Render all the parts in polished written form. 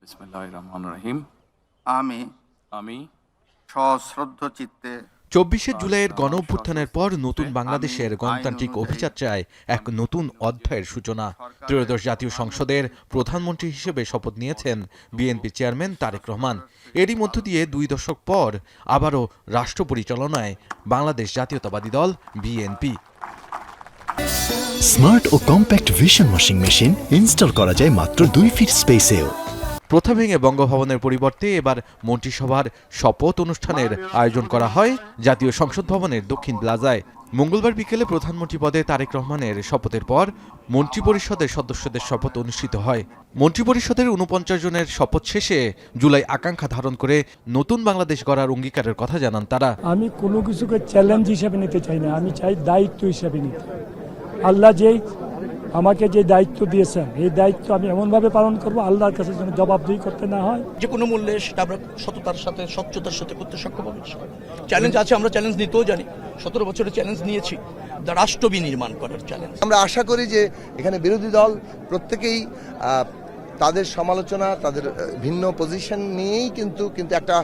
বিসমিল্লাহির রহমানির রহিম। আমি সশ্রদ্ধ চিত্তে ২৪শে জুলাইয়ের গণঅভ্যুত্থানের পর নতুন বাংলাদেশের গণতান্ত্রিক অভিযাত্রায় এক নতুন অধ্যায়ের সূচনা। ত্রয়োদশ জাতীয় সংসদের প্রধানমন্ত্রী হিসেবে শপথ নিয়েছেন বিএনপি চেয়ারম্যান তারেক রহমান। এরই মধ্য দিয়ে ২ দশক পর আবারও রাষ্ট্র পরিচালনায় বাংলাদেশ জাতীয়তাবাদী দল বিএনপি। স্মার্ট ও compact vision washing machine install করা যায় মাত্র 2 ফিট স্পেসেও। প্রথা ভেঙে বঙ্গভবনের পরিবর্তে এবার মন্ত্রিসভার শপথ অনুষ্ঠানের আয়োজন করা হয় জাতীয় সংসদ ভবনের দক্ষিণ প্লাজায়। মঙ্গলবার বিকেলে প্রধানমন্ত্রী পদে তারেক রহমানের শপথের পর মন্ত্রিপরিষদের সদস্যদের শপথ অনুষ্ঠিত হয়। মন্ত্রিপরিষদের ৪৯ জনের শপথ শেষে জুলাই আকাঙ্ক্ষা ধারণ করে নতুন বাংলাদেশ গড়ার অঙ্গীকারের কথা জানান তারা। আমি কোনো কিছুকে চ্যালেঞ্জ হিসেবে নিতে চাই না, আমি চাই দায়িত্ব হিসেবে নিতে। আল্লাহ যেই আমাকে যে দায়িত্ব দিয়েছেন এই দায়িত্ব আমি এমনভাবে পালন করব আল্লাহর কাছে যেন জবাবদিহি করতে না হয়। যে কোনো মূল্যে সেটা আমরা সততার সাথে স্বচ্ছতার সাথে করতে সক্ষম হব। চ্যালেঞ্জ আছে, আমরা চ্যালেঞ্জ নিতেও জানি। ১৭ বছরের চ্যালেঞ্জ নিয়েছি, রাষ্ট্র বিনির্মাণ করার চ্যালেঞ্জ। আমরা আশা করি যে এখানে বিরোধী দল প্রত্যেকেই তাদের সমালোচনা, তাদের ভিন্ন পজিশন নিয়েই কিন্তু একটা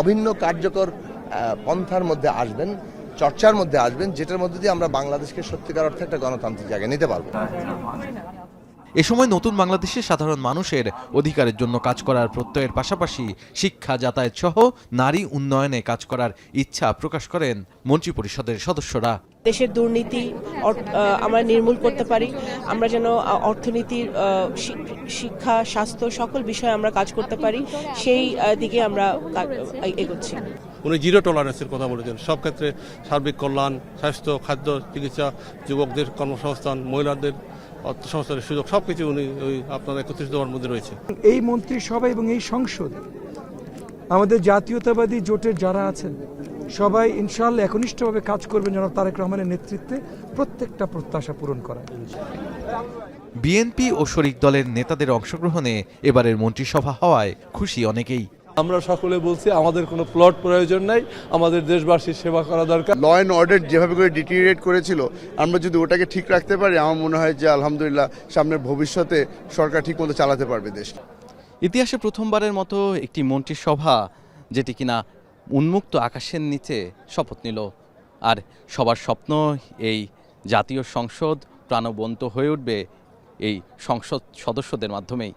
অভিন্ন কার্যকর পন্থার মধ্যে আসবেন, চর্চার মধ্যে আসবেন, যেটার মধ্যে দিয়ে আমরা বাংলাদেশকে সত্যিকার অর্থে একটা গণতান্ত্রিক জায়গায় নিতে পারবো। এ সময় নতুন বাংলাদেশের সাধারণ মানুষের অধিকারের জন্য কাজ করার প্রত্যয়ের পাশাপাশি শিক্ষা, যাতায়াত সহ নারী উন্নয়নে কাজ করার ইচ্ছা প্রকাশ করেন মন্ত্রিপরিষদের সদস্যরা। দেশের দুর্নীতি আমরা নির্মূল করতে পারি, আমরা যেন অর্থনীতির, শিক্ষা, স্বাস্থ্য সকল বিষয়ে আমরা কাজ করতে পারি, সেই দিকে আমরা এগোচ্ছি। উনি জিরো টলারেন্সের কথা বলেছেন। সব ক্ষেত্রে সার্বিক কল্যাণ, স্বাস্থ্য, খাদ্য, চিকিৎসা, যুবকদের কর্মসংস্থান, মহিলাদের অর্থসংস্থানের সুযোগ সবকিছু উনি ওই আপনার ৩১ দফার মধ্যে রয়েছে। এই মন্ত্রিসভা এবং এই সংসদ আমাদের জাতীয়তাবাদী জোটের যারা আছেন সবাই ইনশাআল্লাহ একনিষ্ঠভাবে কাজ করবেন জনাব তারেক রহমানের নেতৃত্বে প্রত্যেকটা প্রত্যাশা পূরণ করা। বিএনপি ও শরিক দলের নেতাদের অংশগ্রহণে এবারের মন্ত্রিসভা হওয়ায় খুশি অনেকেই। আমরা সকলে বলছি আমাদের কোনো প্লট প্রয়োজন নাই, আমাদের দেশবাসীর সেবা করা দরকার। ল অ্যান্ড অর্ডার যেভাবে করে ডিটেরিয়েট করেছিল, আমরা যদি ওটাকে ঠিক রাখতে পারি, আমার মনে হয় যে আলহামদুলিল্লাহ সামনের ভবিষ্যতে সরকার ঠিকমতো চালাতে পারবে দেশ। ইতিহাসে প্রথমবারের মতো একটি মন্ত্রিসভা যেটি কিনা উন্মুক্ত আকাশের নিচে শপথ নিল। আর সবার স্বপ্ন এই জাতীয় সংসদ প্রাণবন্ত হয়ে উঠবে এই সংসদ সদস্যদের মাধ্যমেই।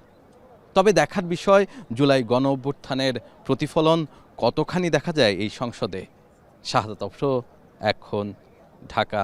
তবে দেখার বিষয় জুলাই গণ অভ্যুত্থানের প্রতিফলন কতখানি দেখা যায় এই সংসদে। শাহাদাত অফরো, এখন, ঢাকা।